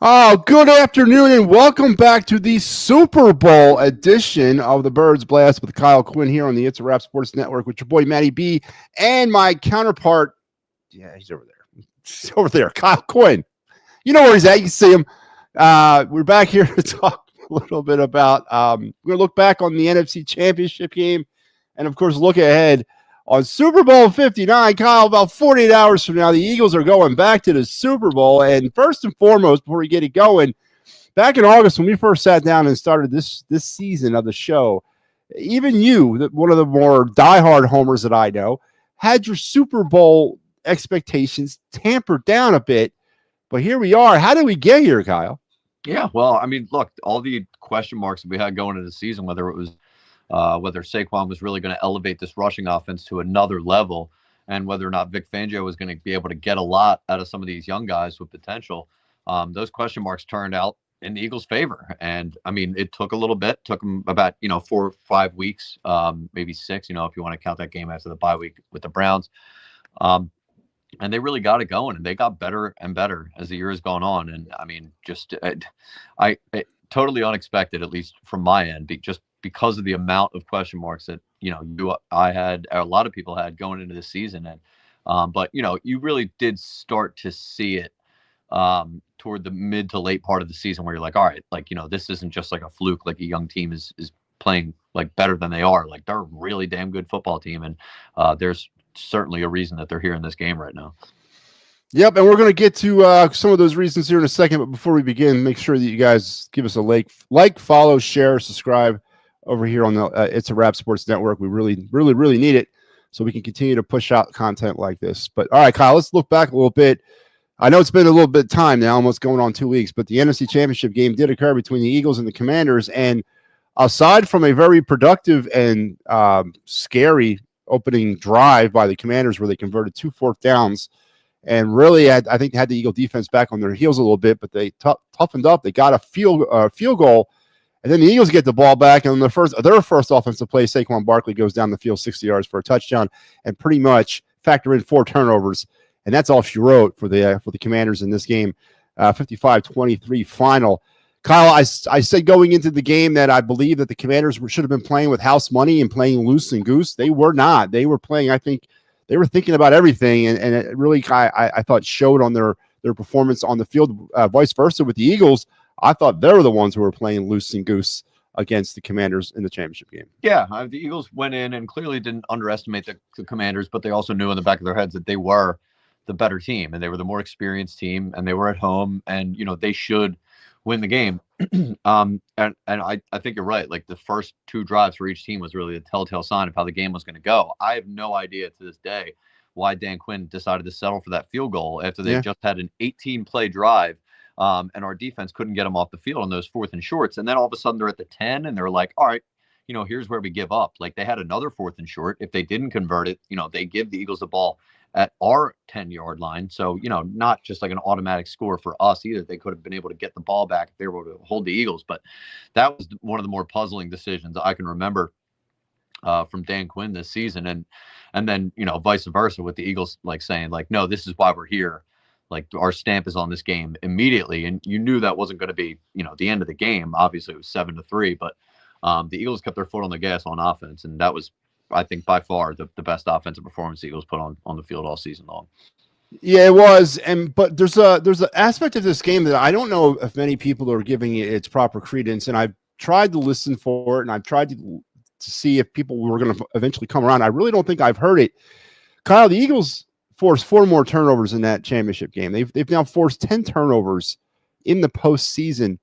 Oh, good afternoon and welcome back to the Super Bowl edition of the Birds Blast with Kyle Quinn here on the It's a Wrap Sports Network with your boy Matty B and my counterpart. Yeah, he's over there. He's over there, Kyle Quinn. You know where he's at. You see him. We're back here to talk a little bit about. We're going to look back on the NFC Championship game and, of course, look ahead on Super Bowl 59. Kyle, about 48 hours from now, the Eagles are going back to the Super Bowl. And first and foremost, before we get it going, back in August when we first sat down and started this season of the show, even you, one of the more diehard homers that I know, had your Super Bowl expectations tampered down a bit. But here we are. How did we get here, Kyle? Yeah, well, I mean, look, all the question marks that we had going into the season, whether it was whether Saquon was really going to elevate this rushing offense to another level, and whether or not Vic Fangio was going to be able to get a lot out of some of these young guys with potential, those question marks turned out in the Eagles' favor. And I mean, it took a little bit, took them about 4 or 5 weeks, maybe 6, if you want to count that game after the bye week with the Browns. And they really got it going, and they got better and better as the year has gone on. And I mean, just totally unexpected, at least from my end, just because of the amount of question marks that I had, a lot of people had going into the season. And but you really did start to see it toward the mid to late part of the season, where you're like, all right, this isn't just like a fluke, like a young team is playing like better than they are. Like, they're a really damn good football team, and there's certainly a reason that they're here in this game right now. Yep, and we're going to get to some of those reasons here in a second. But before we begin, make sure that you guys give us a like, follow, share, subscribe over here on the It's a Wrap Sports Network. We really, really, really need it so we can continue to push out content like this. But all right, Kyle, let's look back a little bit. I know it's been a little bit of time now, almost going on 2 weeks, but the NFC Championship game did occur between the Eagles and the Commanders. And aside from a very productive and scary opening drive by the Commanders where they converted 2 fourth downs and really I think had the Eagle defense back on their heels a little bit, but they toughened up. They got a field goal, and then the Eagles get the ball back, and their first offensive play, Saquon Barkley goes down the field 60 yards for a touchdown and pretty much factor in 4 turnovers, and that's all she wrote for the Commanders in this game, 55-23 final. Kyle, I said going into the game that I believe that the Commanders should have been playing with house money and playing loose and goose. They were not. They were playing, I think, they were thinking about everything, and it really, I thought, showed on their performance on the field. Vice versa with the Eagles, I thought they were the ones who were playing loose and goose against the Commanders in the championship game. Yeah, the Eagles went in and clearly didn't underestimate the Commanders, but they also knew in the back of their heads that they were the better team, and they were the more experienced team, and they were at home, and they should win the game. And I think you're right. Like, the first 2 drives for each team was really a telltale sign of how the game was going to go. I have no idea to this day why Dan Quinn decided to settle for that field goal after they just had an 18-play drive, and our defense couldn't get them off the field on those 4th and shorts. And then all of a sudden they're at the 10, and they're like, all right, here's where we give up. Like, they had another 4th and short. If they didn't convert it, they give the Eagles the ball at our 10-yard line. So, not just like an automatic score for us either. They could have been able to get the ball back if they were able to hold the Eagles. But that was one of the more puzzling decisions I can remember from Dan Quinn this season. And then, vice versa with the Eagles, like saying like, no, this is why we're here. Like, our stamp is on this game immediately. And you knew that wasn't going to be, the end of the game. Obviously it was 7-3, but the Eagles kept their foot on the gas on offense. And that was, I think, by far the best offensive performance the Eagles put on the field all season long. Yeah, it was. But there's an aspect of this game that I don't know if many people are giving it its proper credence. And I've tried to listen for it, and I've tried to see if people were going to eventually come around. I really don't think I've heard it. Kyle, the Eagles forced 4 more turnovers in that championship game. They've now forced 10 turnovers in the postseason.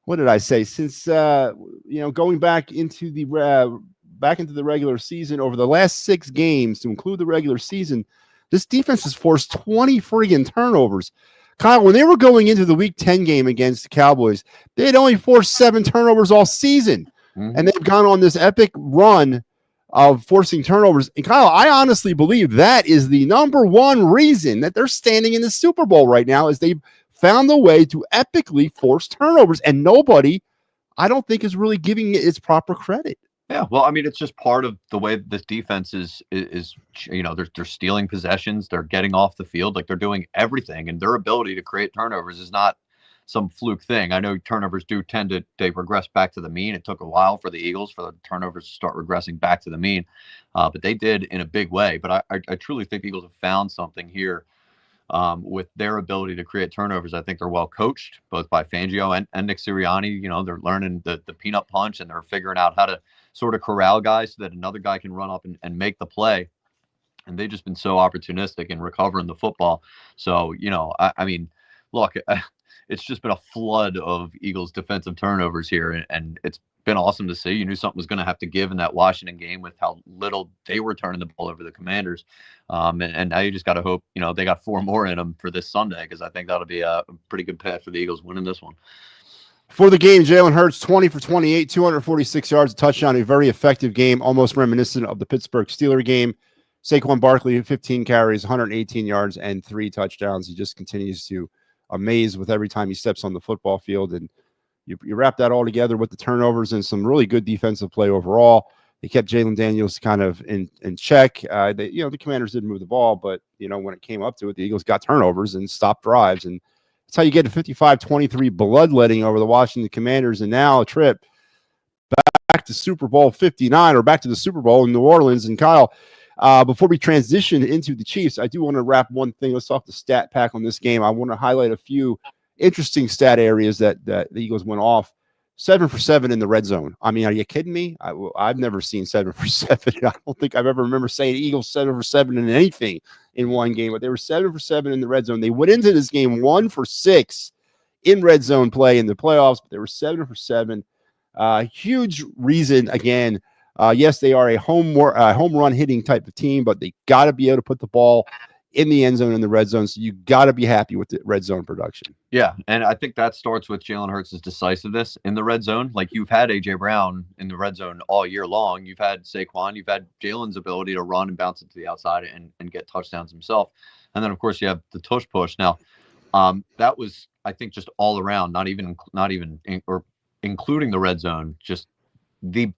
What did I say? Since going back into the regular season, over the last 6 games, to include the regular season, this defense has forced 20 friggin' turnovers. Kyle, when they were going into the Week 10 game against the Cowboys, they had only forced 7 turnovers all season. Mm-hmm. And they've gone on this epic run of forcing turnovers. And Kyle, I honestly believe that is the number one reason that they're standing in the Super Bowl right now, is they've found a way to epically force turnovers. And nobody, I don't think, is really giving it its proper credit. Yeah, well, I mean, it's just part of the way this defense is they're stealing possessions, they're getting off the field, like they're doing everything, and their ability to create turnovers is not some fluke thing. I know turnovers do tend to they regress back to the mean. It took a while for the Eagles for the turnovers to start regressing back to the mean, but they did in a big way. But I truly think the Eagles have found something here with their ability to create turnovers. I think they're well coached, both by Fangio and Nick Sirianni. You know, they're learning the peanut punch, and they're figuring out how to sort of corral guys so that another guy can run up and make the play. And they've just been so opportunistic in recovering the football. So, you know, I mean, look, it's just been a flood of Eagles defensive turnovers here, and it's been awesome to see. You knew something was going to have to give in that Washington game with how little they were turning the ball over the Commanders. And now you just got to hope, you know, they got 4 more in them for this Sunday, because I think that'll be a pretty good path for the Eagles winning this one. For the game, Jalen Hurts, 20 for 28, 246 yards, a touchdown, a very effective game, almost reminiscent of the Pittsburgh Steelers game. Saquon Barkley, 15 carries, 118 yards, and 3 touchdowns. He just continues to amaze with every time he steps on the football field. And you wrap that all together with the turnovers and some really good defensive play overall. They kept Jalen Daniels kind of in check. The Commanders didn't move the ball, but, you know, when it came up to it, the Eagles got turnovers and stopped drives. And that's how you get a 55-23 bloodletting over the Washington Commanders. And now a trip back to Super Bowl 59, or back to the Super Bowl in New Orleans. And Kyle, before we transition into the Chiefs, I do want to wrap one thing. Let's talk the stat pack on this game. I want to highlight a few interesting stat areas that the Eagles went off. 7 for 7 in the red zone. I mean, are you kidding me? I've never seen 7 for 7. I don't think I've ever remember saying Eagles 7 for 7 in anything in one game, but they were 7 for 7 in the red zone. They went into this game 1 for 6 in red zone play in the playoffs, but they were 7 for 7. Huge reason, again. Yes, they are a home run hitting type of team, but they got to be able to put the ball in the end zone in the red zone. So you got to be happy with the red zone production. Yeah, and I think that starts with Jalen Hurts' decisiveness in the red zone. Like, you've had A.J. Brown in the red zone all year long. You've had Saquon. You've had Jalen's ability to run and bounce it to the outside and get touchdowns himself. And then, of course, you have the tush push. Now, that was, I think, just all around, not even including the red zone, just the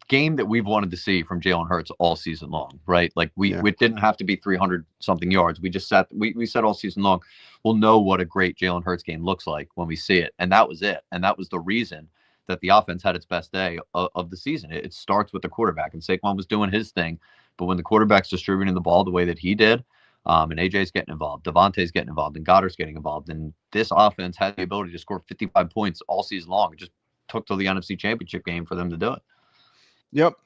game that we've wanted to see from Jalen Hurts all season long, right? Like, we didn't have to be 300 something yards. We just we said all season long, we'll know what a great Jalen Hurts game looks like when we see it. And that was it. And that was the reason that the offense had its best day of the season. It starts with the quarterback, and Saquon was doing his thing. But when the quarterback's distributing the ball the way that he did, and AJ's getting involved, Devontae's getting involved, and Goddard's getting involved, and this offense had the ability to score 55 points all season long. It just took till the NFC Championship game for them to do it. Yep.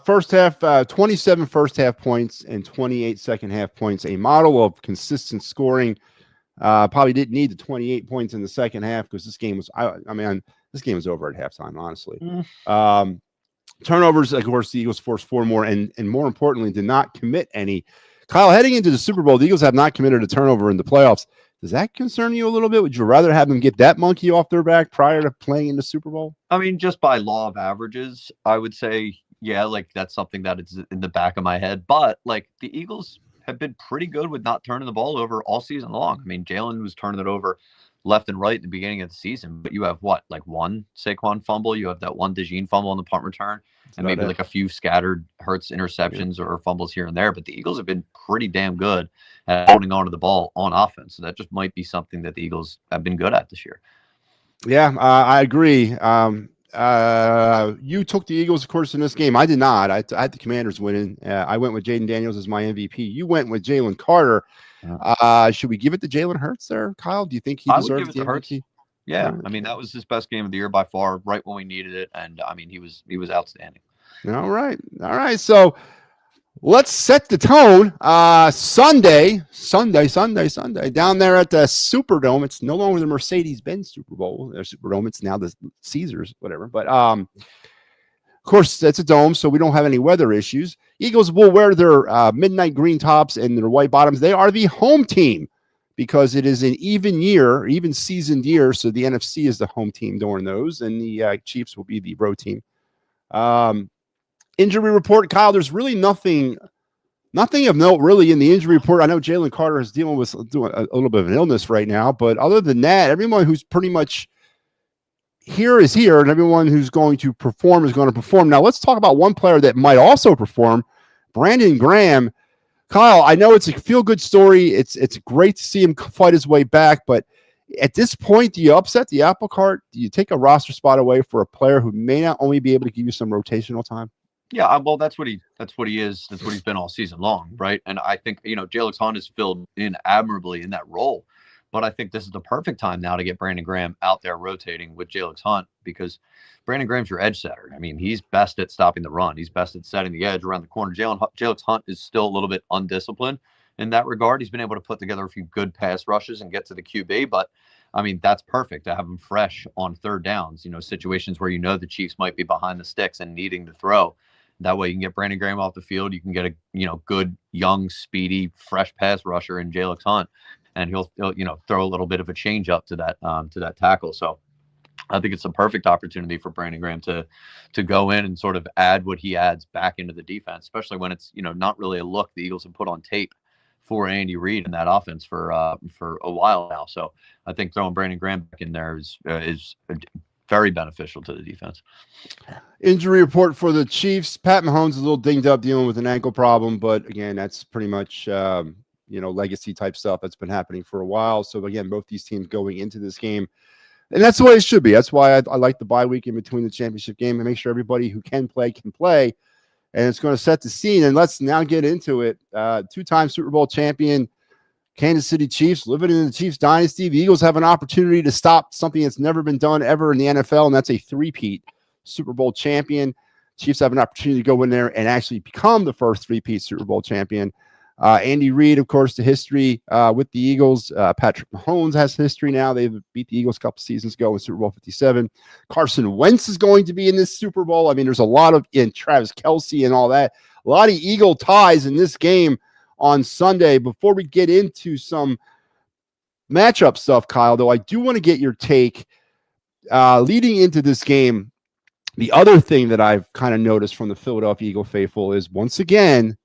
First half, 27 first half points and 28 second half points. A model of consistent scoring. Probably didn't need the 28 points in the second half, because this game was, this game was over at halftime, honestly. Turnovers, of course, the Eagles forced 4 more, and more importantly, did not commit any. Kyle, heading into the Super Bowl, the Eagles have not committed a turnover in the playoffs. Does that concern you a little bit? Would you rather have them get that monkey off their back prior to playing in the Super Bowl? I mean, just by law of averages, I would say, yeah, like, that's something that is in the back of my head. But, like, the Eagles have been pretty good with not turning the ball over all season long. I mean, Jalen was turning it over left and right at the beginning of the season, but you have one Saquon fumble, you have that one DeJean fumble on the punt return, and maybe like a few scattered Hurts interceptions or fumbles here and there. But the Eagles have been pretty damn good at holding on to the ball on offense. So that just might be something that the Eagles have been good at this year. Yeah, I agree. You took the Eagles, of course, in this game. I did not. I had the Commanders winning. I went with Jaden Daniels as my MVP. You went with Jalen Carter. Should we give it to Jalen Hurts there, Kyle? Do you think he deserves the MVP? Yeah, I mean, that was his best game of the year by far, right when we needed it. And I mean, he was outstanding. All right. So let's set the tone. Sunday down there at the Superdome. It's no longer the Mercedes-Benz Super Bowl, their Superdome. It's now the Caesars, whatever. But of course, that's a dome, so we don't have any weather issues. Eagles will wear their midnight green tops and their white bottoms. They are the home team, because it is an even seasoned year. So the NFC is the home team during those, and the Chiefs will be the road team. Injury report, Kyle, there's really nothing of note really in the injury report. I know Jalen Carter is doing a little bit of an illness right now, but other than that, everyone who's pretty much here is here, and everyone who's going to perform is going to perform. Now let's talk about one player that might also perform, Brandon Graham. Kyle, I know it's a feel-good story. It's great to see him fight his way back, but At this point, do you upset the apple cart? Do you take a roster spot away for a player who may not only be able to give you some rotational time? Yeah, well, that's what he is. That's what he's been all season long, right? And I think Jalen Hunt has filled in admirably in that role, but I think this is the perfect time now to get Brandon Graham out there rotating with Jalen Hunt because Brandon Graham's your edge setter. I mean, he's best at stopping the run. He's best at setting the edge around the corner. Jalen Hunt is still a little bit undisciplined in that regard. He's been able to put together a few good pass rushes and get to the QB, but I mean, that's perfect to have him fresh on third downs, situations where the Chiefs might be behind the sticks and needing to throw. That way you can get Brandon Graham off the field. You can get a good, young, speedy, fresh pass rusher in Jalen Hunt, and he'll throw a little bit of a change up to that tackle. So I think it's a perfect opportunity for Brandon Graham to go in and sort of add what he adds back into the defense, especially when it's not really a look the Eagles have put on tape for Andy Reid in that offense for a while now. So I think throwing Brandon Graham back in there is very beneficial to the defense. Injury report for the Chiefs. Pat Mahomes is a little dinged up dealing with an ankle problem, but again, that's pretty much legacy type stuff that's been happening for a while. So again, both these teams going into this game, and that's the way it should be. That's why I like the bye week in between the championship game and make sure everybody who can play. And it's going to set the scene. And let's now get into it. Two-time Super Bowl champion Kansas City Chiefs, living in the Chiefs dynasty. The Eagles have an opportunity to stop something that's never been done ever in the NFL, and that's a three-peat Super Bowl champion. Chiefs have an opportunity to go in there and actually become the first three-peat Super Bowl champion. Andy Reid, of course, the history with the Eagles. Patrick Mahomes has history now. They beat the Eagles a couple seasons ago in Super Bowl 57. Carson Wentz is going to be in this Super Bowl. I mean, there's a lot of Travis Kelce and all that. A lot of Eagle ties in this game on Sunday. Before we get into some matchup stuff, Kyle, though, I do want to get your take leading into this game. The other thing that I've kind of noticed from the Philadelphia Eagle faithful is, once again,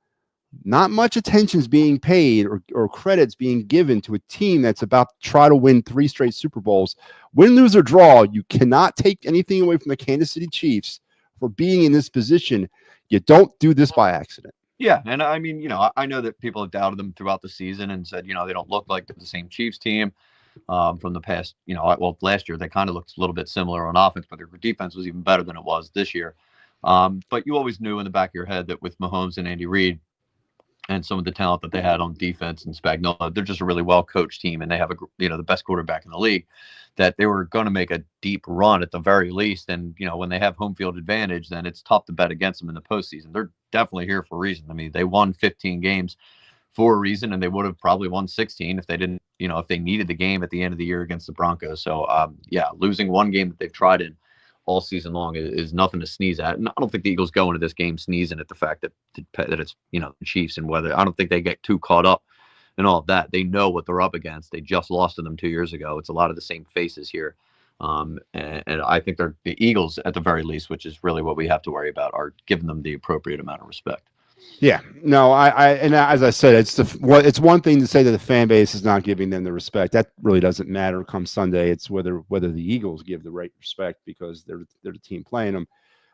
not much attention is being paid or credits being given to a team that's about to try to win 3 straight Super Bowls. Win, lose, or draw, you cannot take anything away from the Kansas City Chiefs for being in this position. You don't do this by accident. Yeah, and I mean, I know that people have doubted them throughout the season and said, they don't look like they're the same Chiefs team from the past. Last year they kind of looked a little bit similar on offense, but their defense was even better than it was this year. But you always knew in the back of your head that with Mahomes and Andy Reid and some of the talent that they had on defense and Spagnuolo, they're just a really well-coached team, and they have the best quarterback in the league, that they were going to make a deep run at the very least. And, when they have home field advantage, then it's tough to bet against them in the postseason. They're definitely here for a reason. I mean, they won 15 games for a reason, and they would have probably won 16 if they didn't, if they needed the game at the end of the year against the Broncos. So, losing one game that they've tried in all season long is nothing to sneeze at. And I don't think the Eagles go into this game sneezing at the fact that it's, the Chiefs, and whether, I don't think they get too caught up in all of that. They know what they're up against. They just lost to them 2 years ago. It's a lot of the same faces here. And I think the Eagles, at the very least, which is really what we have to worry about, are giving them the appropriate amount of respect. Yeah, no, and as I said, it's one thing to say that the fan base is not giving them the respect. That really doesn't matter come Sunday. It's whether the Eagles give the right respect because they're the team playing them.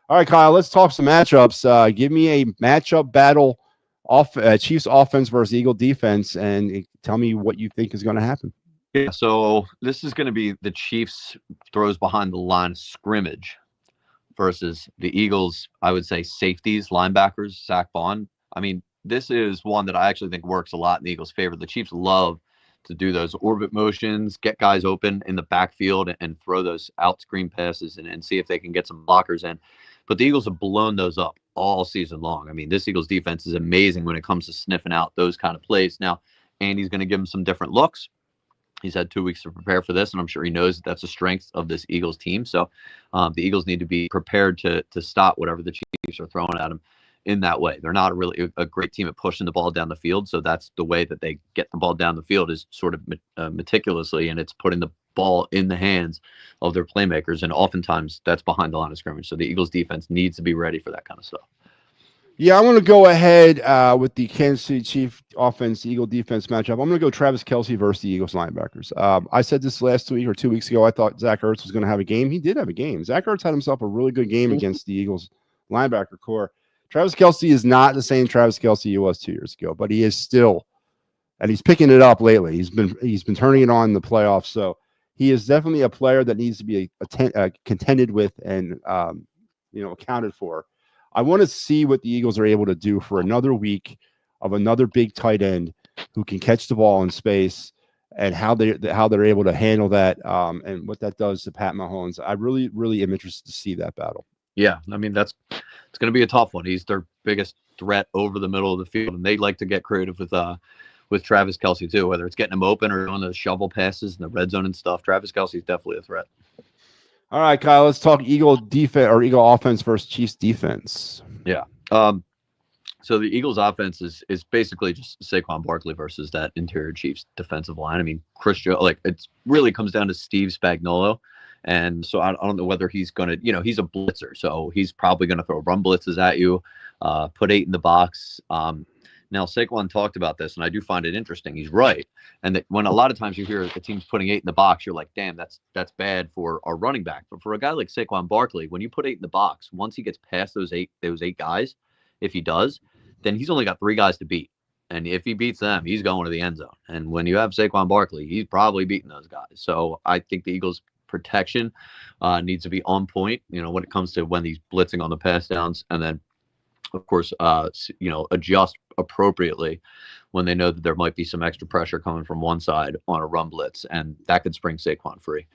All right, Kyle, let's talk some matchups. Give me a matchup battle Chiefs offense versus Eagle defense, and tell me what you think is going to happen. Yeah, so this is going to be the Chiefs throws behind the line of scrimmage versus the Eagles, I would say, safeties, linebackers, Zach Bond. I mean, this is one that I actually think works a lot in the Eagles' favor. The Chiefs love to do those orbit motions, get guys open in the backfield and throw those out screen passes and see if they can get some blockers in. But the Eagles have blown those up all season long. I mean, this Eagles defense is amazing when it comes to sniffing out those kind of plays. Now, Andy's going to give them some different looks. He's had 2 weeks to prepare for this, and I'm sure he knows that that's a strength of this Eagles team. So the Eagles need to be prepared to stop whatever the Chiefs are throwing at them in that way. They're not really a great team at pushing the ball down the field, so that's the way that they get the ball down the field, is sort of meticulously, and it's putting the ball in the hands of their playmakers, and oftentimes that's behind the line of scrimmage. So the Eagles defense needs to be ready for that kind of stuff. Yeah, I want to go ahead with the Kansas City Chiefs offense, Eagle defense matchup. I'm going to go Travis Kelce versus the Eagles linebackers. I said this last week or 2 weeks ago. I thought Zach Ertz was going to have a game. He did have a game. Zach Ertz had himself a really good game against the Eagles linebacker core. Travis Kelce is not the same Travis Kelce he was 2 years ago, but he is still, and he's picking it up lately. He's been turning it on in the playoffs. So he is definitely a player that needs to be contended with and accounted for. I want to see what the Eagles are able to do for another week of another big tight end who can catch the ball in space, and how they're able to handle that, and what that does to Pat Mahomes. I really, really am interested to see that battle. Yeah, I mean it's going to be a tough one. He's their biggest threat over the middle of the field, and they like to get creative with Travis Kelce too, whether it's getting him open or doing the shovel passes in the red zone and stuff. Travis Kelce is definitely a threat. All right, Kyle, let's talk Eagle defense or Eagle offense versus Chiefs defense. Yeah. So the Eagles offense is basically just Saquon Barkley versus that interior Chiefs defensive line. I mean, it really comes down to Steve Spagnuolo. And so I don't know whether he's going to, he's a blitzer. So he's probably going to throw run blitzes at you, put 8 in the box. Now, Saquon talked about this, and I do find it interesting. He's right. And that when a lot of times you hear the team's putting 8 in the box, you're like, damn, that's bad for our running back. But for a guy like Saquon Barkley, when you put 8 in the box, once he gets past those eight guys, if he does, then he's only got 3 guys to beat. And if he beats them, he's going to the end zone. And when you have Saquon Barkley, he's probably beating those guys. So I think the Eagles' protection needs to be on point, when it comes to when he's blitzing on the pass downs. And then, of course, adjust appropriately when they know that there might be some extra pressure coming from one side on a run blitz. And that could spring Saquon free.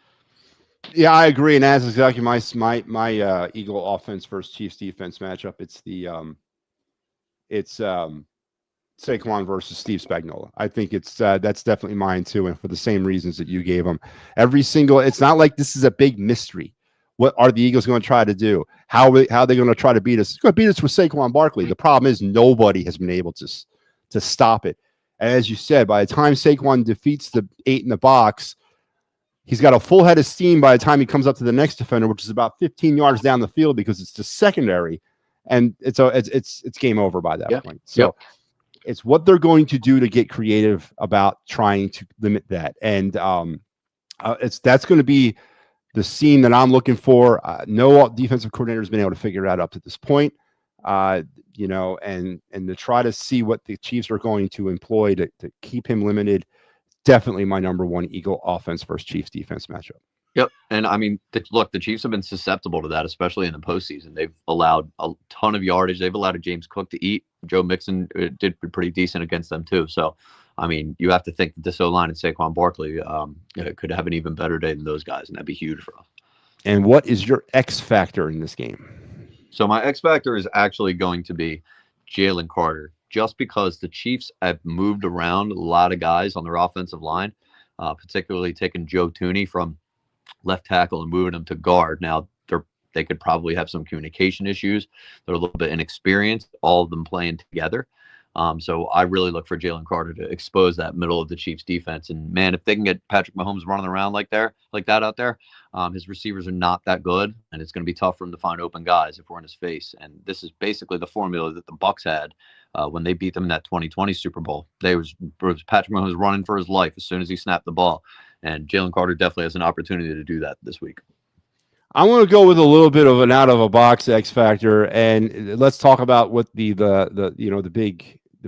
Yeah, I agree. And that's exactly my Eagle offense versus Chiefs defense matchup. It's Saquon versus Steve Spagnuolo. I think that's definitely mine too, and for the same reasons that you gave them. It's not like this is a big mystery. What are the Eagles going to try to do? How are they going to try to beat us? They're going to beat us with Saquon Barkley. The problem is nobody has been able to stop it. And as you said, by the time Saquon defeats the 8 in the box, he's got a full head of steam by the time he comes up to the next defender, which is about 15 yards down the field, because it's the secondary, and it's game over by that point. So it's what they're going to do to get creative about trying to limit that, and that's going to be the scene that I'm looking for. No defensive coordinator has been able to figure it out up to this point, and to try to see what the Chiefs are going to employ to keep him limited. Definitely my number one Eagle offense versus Chiefs defense matchup. Yep. And I mean, the Chiefs have been susceptible to that, especially in the postseason. They've allowed a ton of yardage. They've allowed James Cook to eat. Joe Mixon did pretty decent against them too. So, I mean, you have to think that this O-line and Saquon Barkley could have an even better day than those guys, and that'd be huge for us. And what is your X factor in this game? So my X factor is actually going to be Jalen Carter, just because the Chiefs have moved around a lot of guys on their offensive line, particularly taking Joe Thuney from left tackle and moving him to guard. Now, they could probably have some communication issues. They're a little bit inexperienced, all of them playing together. So I really look for Jalen Carter to expose that middle of the Chiefs defense. And man, if they can get Patrick Mahomes running around like that out there, his receivers are not that good, and it's going to be tough for him to find open guys if we're in his face. And this is basically the formula that the Bucs had when they beat them in that 2020 Super Bowl. Was Patrick Mahomes running for his life as soon as he snapped the ball, and Jalen Carter definitely has an opportunity to do that this week. I want to go with a little bit of an out of a box X factor, and let's talk about what the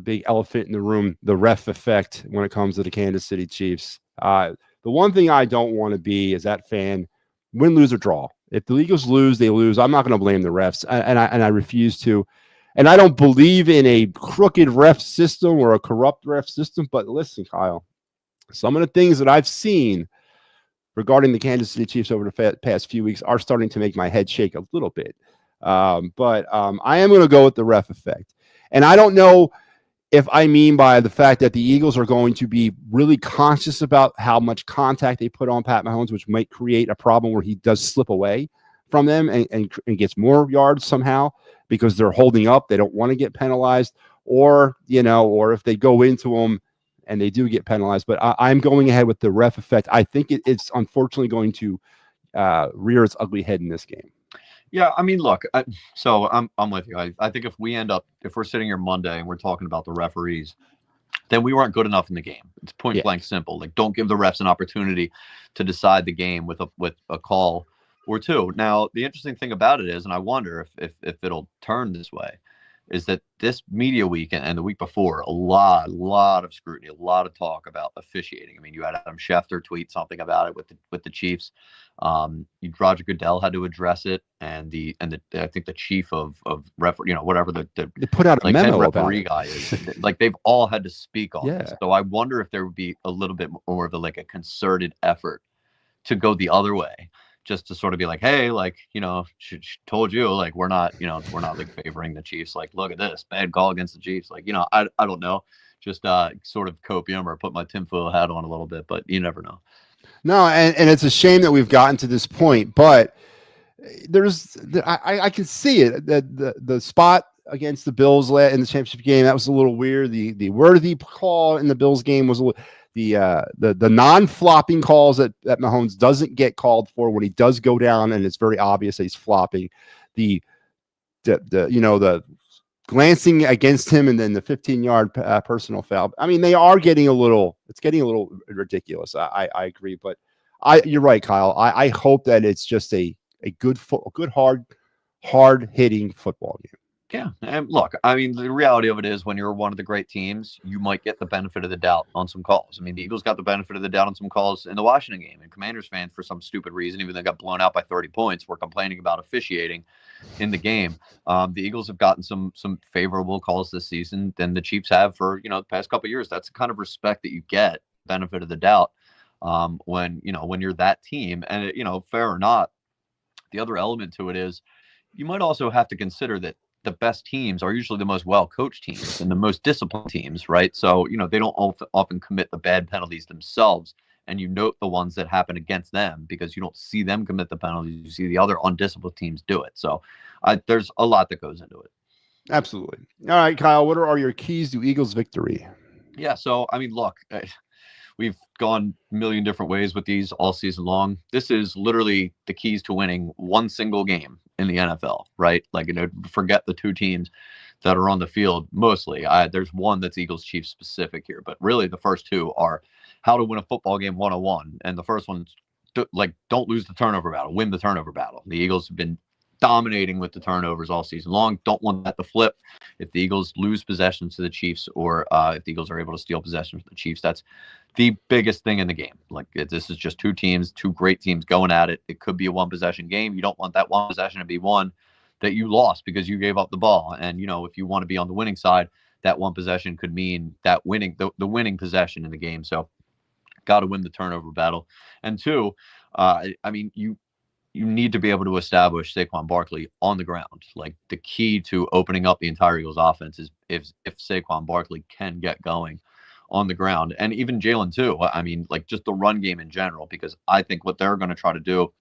big elephant in the room, the ref effect, when it comes to the Kansas City Chiefs. The one thing I don't want to be is that fan, win, lose, or draw. If the Eagles lose, they lose. I'm not going to blame the refs, and I refuse to. And I don't believe in a crooked ref system or a corrupt ref system. But listen, Kyle, some of the things that I've seen regarding the Kansas City Chiefs over the past few weeks are starting to make my head shake a little bit. But I am going to go with the ref effect. And I don't know if I mean by the fact that the Eagles are going to be really conscious about how much contact they put on Pat Mahomes, which might create a problem where he does slip away from them and gets more yards somehow because they're holding up. They don't want to get penalized, or if they go into them and they do get penalized. But I'm going ahead with the ref effect. I think it's unfortunately going to rear its ugly head in this game. Yeah, I mean, look, so I'm with you. I think if we're sitting here Monday and we're talking about the referees, then we weren't good enough in the game. It's point blank simple. Like, don't give the refs an opportunity to decide the game with a call or two. Now, the interesting thing about it is, and I wonder if it'll turn this way, is that this media week and the week before, a lot of scrutiny, a lot of talk about officiating. I mean, you had Adam Schefter tweet something about it with the Chiefs. Roger Goodell had to address it, and I think the chief of whatever the They put out a like head memo about referee it. guy is, like they've all had to speak on this. Yeah. So I wonder if there would be a little bit more of a concerted effort to go the other way, just to sort of be like, hey, like, she told you, like, we're not like favoring the Chiefs. Like, look at this bad call against the Chiefs. Like, I don't know, just sort of copium or put my tinfoil hat on a little bit, but you never know. No, and it's a shame that we've gotten to this point, but I can see it. The spot against the Bills in the championship game, that was a little weird. The worthy call in the Bills game was the non-flopping calls that Mahomes doesn't get called for when he does go down, and it's very obvious that he's flopping. The glancing against him, and then the 15-yard personal foul. I mean, it's getting a little ridiculous. I agree, but you're right, Kyle. I hope that it's just a good hard hitting football game. Yeah, and look, I mean, the reality of it is when you're one of the great teams, you might get the benefit of the doubt on some calls. I mean, the Eagles got the benefit of the doubt on some calls in the Washington game, and Commanders fans, for some stupid reason, even though they got blown out by 30 points, were complaining about officiating in the game. The Eagles have gotten some favorable calls this season than the Chiefs have for the past couple of years. That's the kind of respect that you get, benefit of the doubt, when you're that team. And fair or not, the other element to it is you might also have to consider that the best teams are usually the most well-coached teams and the most disciplined teams, right? So, they don't often commit the bad penalties themselves, and you note the ones that happen against them because you don't see them commit the penalties. You see the other undisciplined teams do it. So there's a lot that goes into it. Absolutely. All right, Kyle, what are your keys to Eagles victory? Yeah, so, I mean, look, we've gone a million different ways with these all season long. This is literally the keys to winning one single game in the NFL, right? Like, forget the two teams that are on the field mostly. There's one that's Eagles Chiefs specific here, but really the first two are how to win a football game 101. And the first one's don't lose the turnover battle, win the turnover battle. The Eagles have been dominating with the turnovers all season long. Don't want that to flip. If the Eagles lose possessions to the Chiefs, or if the Eagles are able to steal possessions from the Chiefs, that's the biggest thing in the game. Like, this is just two great teams going at it. It could be a one possession game. You don't want that one possession to be one that you lost because you gave up the ball. And if you want to be on the winning side, that one possession could mean that the winning possession in the game. So got to win the turnover battle. And two, I mean, you need to be able to establish Saquon Barkley on the ground. Like, the key to opening up the entire Eagles offense is if Saquon Barkley can get going on the ground, and even Jalen too. I mean, like, just the run game in general, because I think what they're going to try to do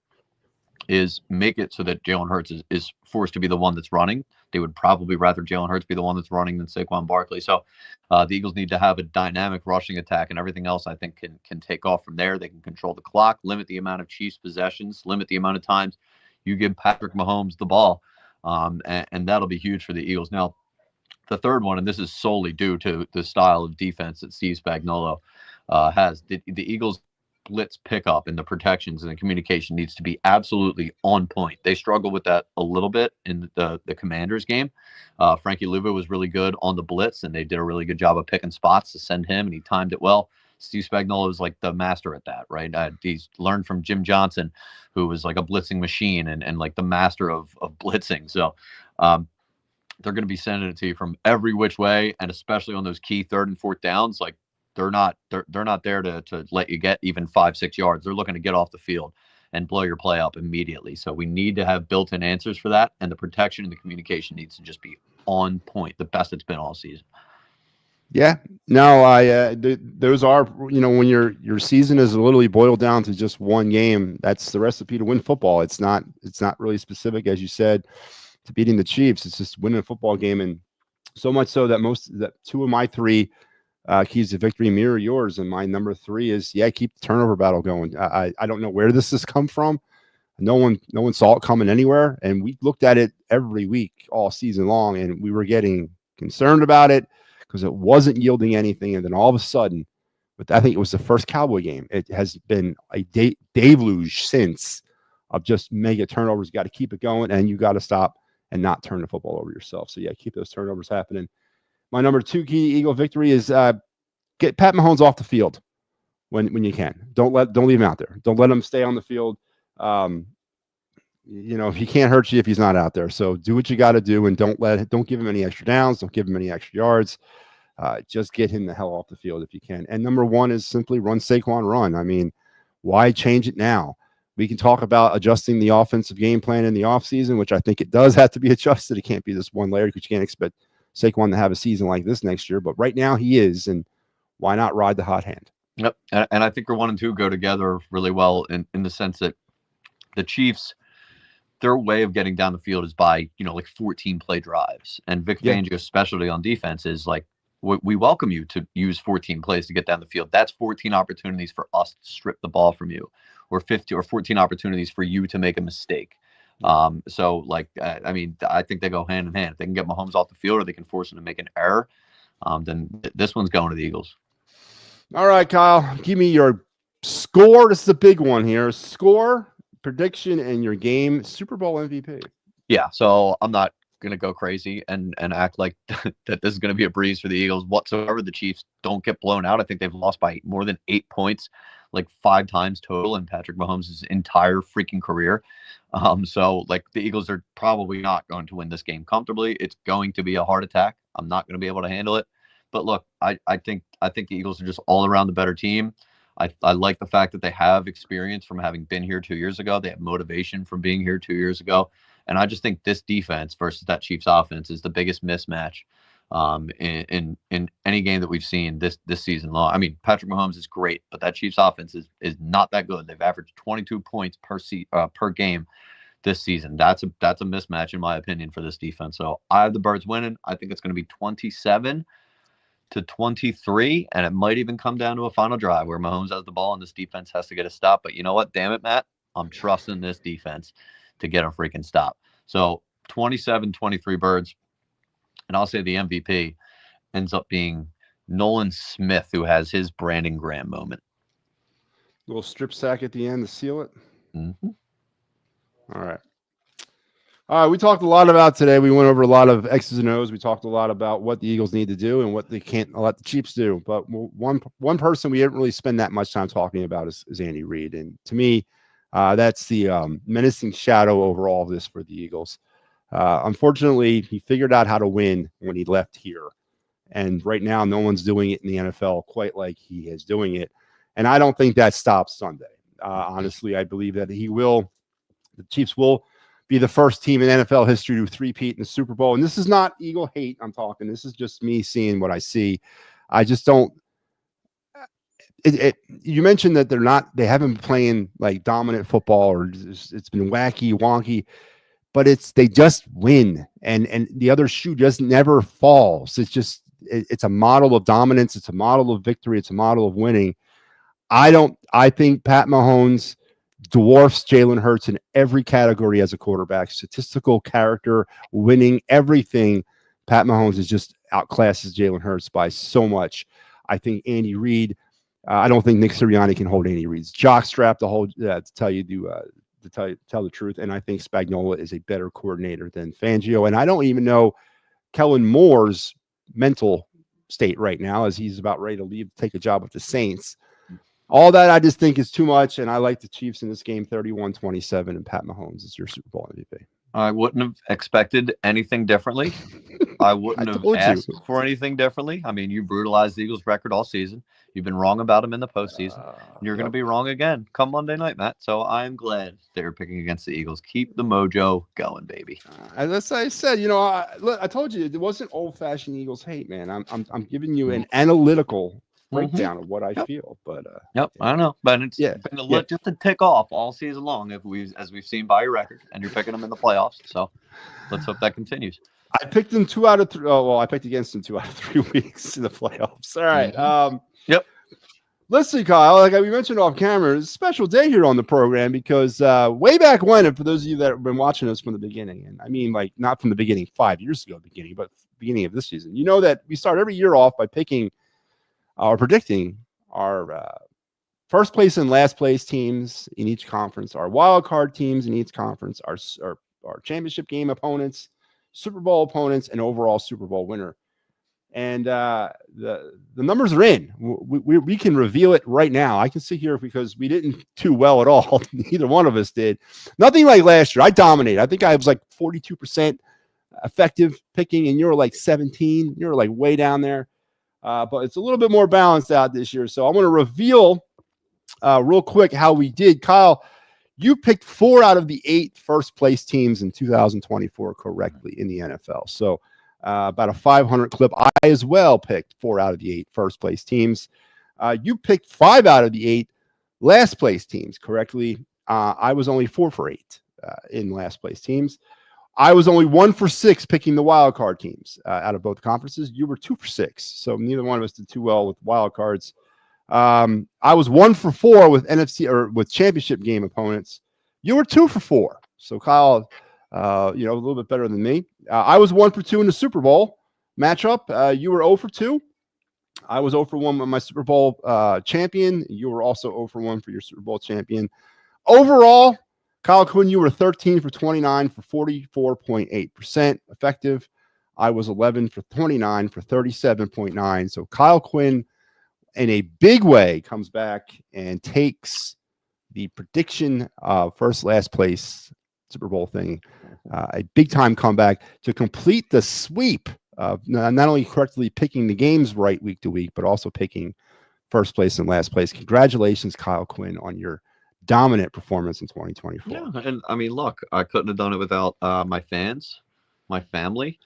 is make it so that Jalen Hurts is forced to be the one that's running. They would probably rather Jalen Hurts be the one that's running than Saquon Barkley. So the Eagles need to have a dynamic rushing attack, and everything else I think can take off from there. They can control the clock, limit the amount of Chiefs possessions, limit the amount of times you give Patrick Mahomes the ball, and that'll be huge for the Eagles. Now, the third one, and this is solely due to the style of defense that Steve Spagnuolo has, the Eagles blitz pickup and the protections and the communication needs to be absolutely on point. They struggle with that a little bit in the Commanders game. Frankie Luvu was really good on the blitz, and they did a really good job of picking spots to send him, and he timed it well. Steve Spagnuolo is like the master at that, right? He's learned from Jim Johnson, who was like a blitzing machine and like the master of blitzing. So they're going to be sending it to you from every which way, and especially on those key third and fourth downs. Like, they're not there to let you get even 5-6 yards. They're looking to get off the field and blow your play up immediately. So we need to have built-in answers for that, and the protection and the communication needs to just be on point, the best it's been all season. Yeah, no, those are, when your season is literally boiled down to just one game, that's the recipe to win football. It's not really specific, as you said, to beating the Chiefs. It's just winning a football game, and so much so that two of my three keys to victory mirror yours, and my number three is keep the turnover battle going. I don't know where this has come from. No one saw it coming anywhere, and we looked at it every week all season long, and we were getting concerned about it because it wasn't yielding anything. And then all of a sudden, but I think it was the first Cowboy game, it has been a deluge since of just mega turnovers. You got to keep it going, and you got to stop and not turn the football over yourself. So yeah, keep those turnovers happening. My number 2 key to Eagle victory is get Pat Mahomes off the field when you can. Don't leave him out there. Don't let him stay on the field. He can't hurt you if he's not out there. So do what you got to do, and don't give him any extra downs. Don't give him any extra yards. Just get him the hell off the field if you can. And number 1 is simply run Saquon run. I mean, why change it now? We can talk about adjusting the offensive game plan in the offseason, which I think it does have to be adjusted. It can't be this one layer because you can't expect Saquon to have a season like this next year. But right now he is, and why not ride the hot hand? Yep. And I think 1 and 2 go together really well in the sense that the Chiefs, their way of getting down the field is by, like 14 play drives. And Vic Fangio's specialty on defense is like, we welcome you to use 14 plays to get down the field. That's 14 opportunities for us to strip the ball from you, or 50 or 14 opportunities for you to make a mistake. I think they go hand in hand. If they can get Mahomes off the field, or they can force him to make an error, then this one's going to the Eagles. All right, Kyle, give me your score. This is a big one here. Score, prediction, and your game Super Bowl MVP. Yeah, so I'm not going to go crazy and act like that this is going to be a breeze for the Eagles whatsoever. The Chiefs don't get blown out. I think they've lost by more than 8 points, like 5 times total in Patrick Mahomes' entire freaking career. So like the Eagles are probably not going to win this game comfortably. It's going to be a heart attack. I'm not going to be able to handle it. But look, I think the Eagles are just all around the better team. I like the fact that they have experience from having been here 2 years ago. They have motivation from being here 2 years ago. And I just think this defense versus that Chiefs offense is the biggest mismatch in any game that we've seen this season long. I mean, Patrick Mahomes is great, but that Chiefs offense is not that good. They've averaged 22 points per game this season. That's a mismatch in my opinion for this defense. So I have the Birds winning. I think it's going to be 27-23, and it might even come down to a final drive where Mahomes has the ball and this defense has to get a stop. But you know what? Damn it, Matt. I'm trusting this defense to get a freaking stop. So 27-23 Birds. And I'll say the MVP ends up being Nolan Smith, who has his Brandon Graham moment. Little strip sack at the end to seal it. Mm-hmm. All right. We talked a lot about today. We went over a lot of X's and O's. We talked a lot about what the Eagles need to do and what they can't let the Chiefs do. But one person we didn't really spend that much time talking about is Andy Reid. And to me, that's the menacing shadow over all of this for the Eagles. Unfortunately, he figured out how to win when he left here. And right now, no one's doing it in the NFL quite like he is doing it. And I don't think that stops Sunday. Honestly, I believe that the Chiefs will be the first team in NFL history to three-peat in the Super Bowl. And this is not Eagle hate I'm talking. This is just me seeing what I see. I just don't. You mentioned that they haven't been playing like dominant football, or it's been wacky, wonky, but they just win, and the other shoe just never falls. It's a model of dominance. It's a model of victory. It's a model of winning. I think Pat Mahomes dwarfs Jalen Hurts in every category as a quarterback: statistical, character, winning, everything. Pat Mahomes is just outclasses Jalen Hurts by so much. I think Andy Reid. I don't think Nick Sirianni can hold Andy Reid's jockstrap to tell the truth. And I think Spagnuolo is a better coordinator than Fangio. And I don't even know Kellen Moore's mental state right now, as he's about ready to leave, take a job with the Saints. All that I just think is too much. And I like the Chiefs in this game 31-27, and Pat Mahomes is your Super Bowl MVP. I wouldn't have expected anything differently. I wouldn't have asked for anything differently. I mean, you brutalized the Eagles' record all season. You've been wrong about them in the postseason. And you're going to be wrong again come Monday night, Matt. So I'm glad they're picking against the Eagles. Keep the mojo going, baby. As I said, I told you it wasn't old-fashioned Eagles hate, man. I'm giving you an analytical breakdown of what I feel. But I don't know, but it's been just to tick off all season long, as we've seen by your record, and you're picking them in the playoffs. So let's hope that continues. I picked them 2 out of 3. Oh, well, I picked against them 2 out of 3 weeks in the playoffs. All right. Yep. Listen, Kyle, like we mentioned off camera, it's a special day here on the program because way back when, and for those of you that have been watching us from the beginning, and I mean like not from the beginning 5 years ago, but beginning of this season, you know that we start every year off by picking or predicting our first place and last place teams in each conference, our wild card teams in each conference, our championship game opponents, Super Bowl opponents, and overall Super Bowl winner. And the numbers are in. We can reveal it right now. I can sit here because we didn't do well at all. Neither one of us did. Nothing like last year. I dominated. I think I was like 42% effective picking, and you were like 17. You were like way down there. But it's a little bit more balanced out this year. So I'm going to reveal real quick how we did. Kyle, you picked 4 out of the 8 first place teams in 2024 correctly in the NFL. So about a 500 clip. I as well picked 4 out of the 8 first place teams. You picked 5 out of the 8 last place teams correctly. I was only 4 for 8 in last place teams. I was only 1 for 6 picking the wild card teams out of both conferences. You were 2 for 6. So neither one of us did too well with wild cards. I was 1 for 4 with NFC or with championship game opponents. You were 2 for 4. So Kyle, a little bit better than me. I was 1 for 2 in the Super Bowl matchup. You were 0 for 2. I was 0 for 1 with my Super Bowl champion. You were also 0 for 1 for your Super Bowl champion. Overall, Kyle Quinn, you were 13 for 29 for 44.8% effective. I was 11 for 29 for 37.9. So Kyle Quinn, in a big way, comes back and takes the prediction last place Super Bowl thing, a big-time comeback to complete the sweep of not only correctly picking the games right week to week, but also picking first place and last place. Congratulations, Kyle Quinn, on your dominant performance in 2024. Yeah, and I mean, look, I couldn't have done it without my fans, my family.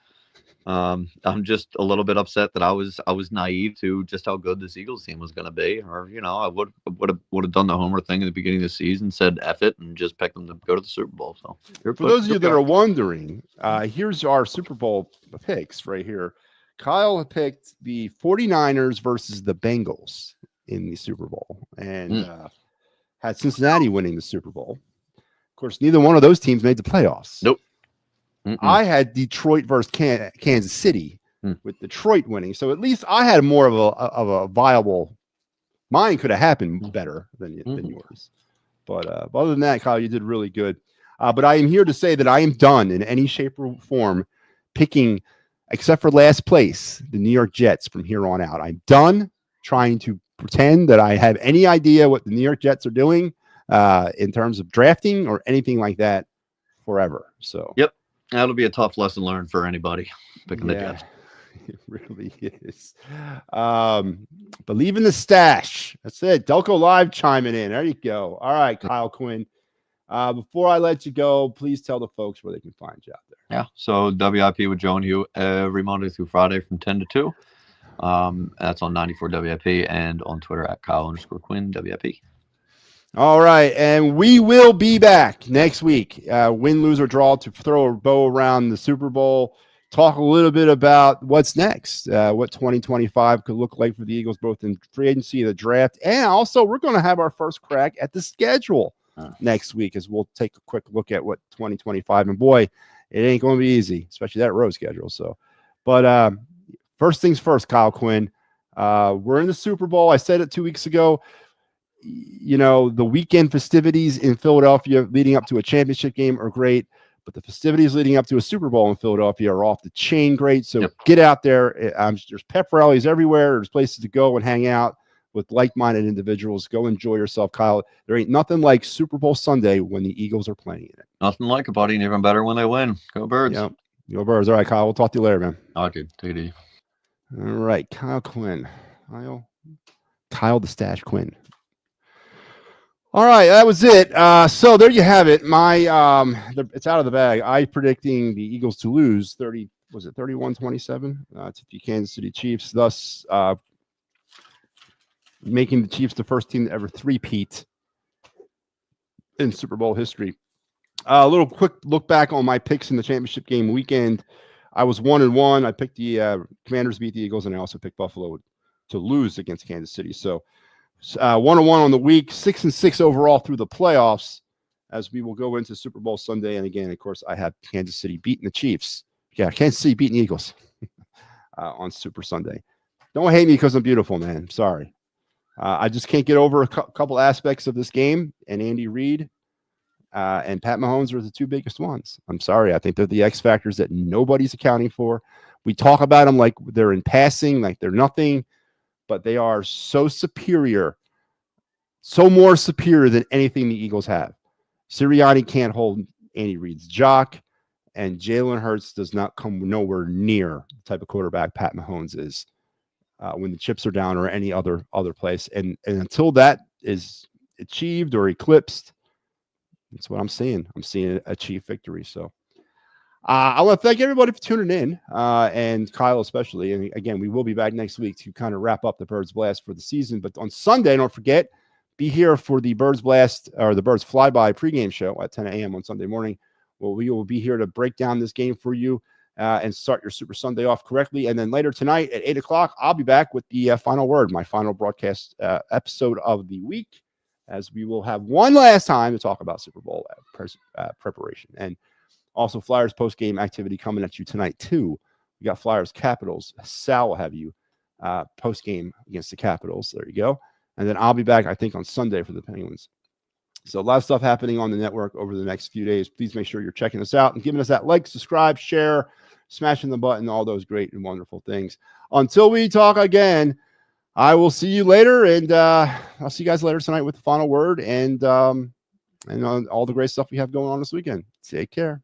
I'm just a little bit upset that I was naive to just how good this Eagles team was going to be, or I would have done the homer thing at the beginning of the season, said F it, and just picked them to go to the Super Bowl. So for those of you that are wondering, here's our Super Bowl picks right here. Kyle picked the 49ers versus the Bengals in the Super Bowl, and had Cincinnati winning the Super Bowl. Of course, neither one of those teams made the playoffs. Nope. I had Detroit versus Kansas City with Detroit winning. So at least I had more of a viable. Mine could have happened better than yours. But other than that, Kyle, you did really good. But I am here to say that I am done in any shape or form picking, except for last place, the New York Jets from here on out. I'm done trying to pretend that I have any idea what the New York Jets are doing in terms of drafting or anything like that forever. So yep. That'll be a tough lesson learned for anybody picking the Jets. It really is. Believe in the stash. That's it. Delco Live chiming in. There you go. All right, Kyle Quinn. Before I let you go, please tell the folks where they can find you out there. Yeah. So WIP with Joe and Hugh every Monday through Friday from 10 to 2. That's on 94 WIP and on Twitter at Kyle_Quinn WIP. All right, and we will be back next week. Win, lose, or draw to throw a bow around the Super Bowl. Talk a little bit about what's next, what 2025 could look like for the Eagles, both in free agency, the draft, and also we're going to have our first crack at the schedule next week as we'll take a quick look at what 2025. And boy, it ain't going to be easy, especially that road schedule. So, but first things first, Kyle Quinn. We're in the Super Bowl. I said it 2 weeks ago. The weekend festivities in Philadelphia leading up to a championship game are great, but the festivities leading up to a Super Bowl in Philadelphia are off the chain great. So Get out there. There's pep rallies everywhere. There's places to go and hang out with like-minded individuals. Go enjoy yourself, Kyle. There ain't nothing like Super Bowl Sunday when the Eagles are playing in it. Nothing like it, buddy, and even better when they win. Go Birds. Yep. Go Birds. All right, Kyle. We'll talk to you later, man. Okay. Take it easy. All right, Kyle Quinn. Kyle the Stash Quinn. All right, that was it. So there you have it. My it's out of the bag. I predicting the Eagles to lose 31-27 to the Kansas City Chiefs, thus making the Chiefs the first team to ever three-peat in Super Bowl history. A little quick look back on my picks in the championship game weekend. I was 1-1. I picked the Commanders to beat the Eagles, and I also picked Buffalo to lose against Kansas City. So 1-1 on the week, 6-6 overall through the playoffs, as we will go into Super Bowl Sunday. And again, of course, I have Kansas City beating the Chiefs. Yeah, Kansas City beating the Eagles on Super Sunday. Don't hate me because I'm beautiful, man. Sorry. I just can't get over a couple aspects of this game. And Andy Reid, and Pat Mahomes are the two biggest ones. I'm sorry. I think they're the X factors that nobody's accounting for. We talk about them like they're in passing, like they're nothing, but they are so superior, so more superior than anything the Eagles have. Sirianni can't hold Andy Reid's jock, and Jalen Hurts does not come nowhere near the type of quarterback Pat Mahomes is when the chips are down or any other place. And until that is achieved or eclipsed, that's what I'm seeing. I'm seeing a chief victory. So I want to thank everybody for tuning in, and Kyle especially. And again, we will be back next week to kind of wrap up the Birds Blast for the season. But on Sunday, don't forget, be here for the Birds Blast or the Birds Flyby pregame show at 10 a.m. on Sunday morning. Well, we will be here to break down this game for you and start your Super Sunday off correctly. And then later tonight at 8 o'clock, I'll be back with the final word, my final broadcast episode of the week, as we will have one last time to talk about Super Bowl preparation. And also Flyers post-game activity coming at you tonight, too. We got Flyers Capitals. Sal will have you post-game against the Capitals. There you go. And then I'll be back, I think, on Sunday for the Penguins. So a lot of stuff happening on the network over the next few days. Please make sure you're checking us out and giving us that like, subscribe, share, smashing the button, all those great and wonderful things. Until we talk again, I will see you later, and I'll see you guys later tonight with the final word and all the great stuff we have going on this weekend. Take care.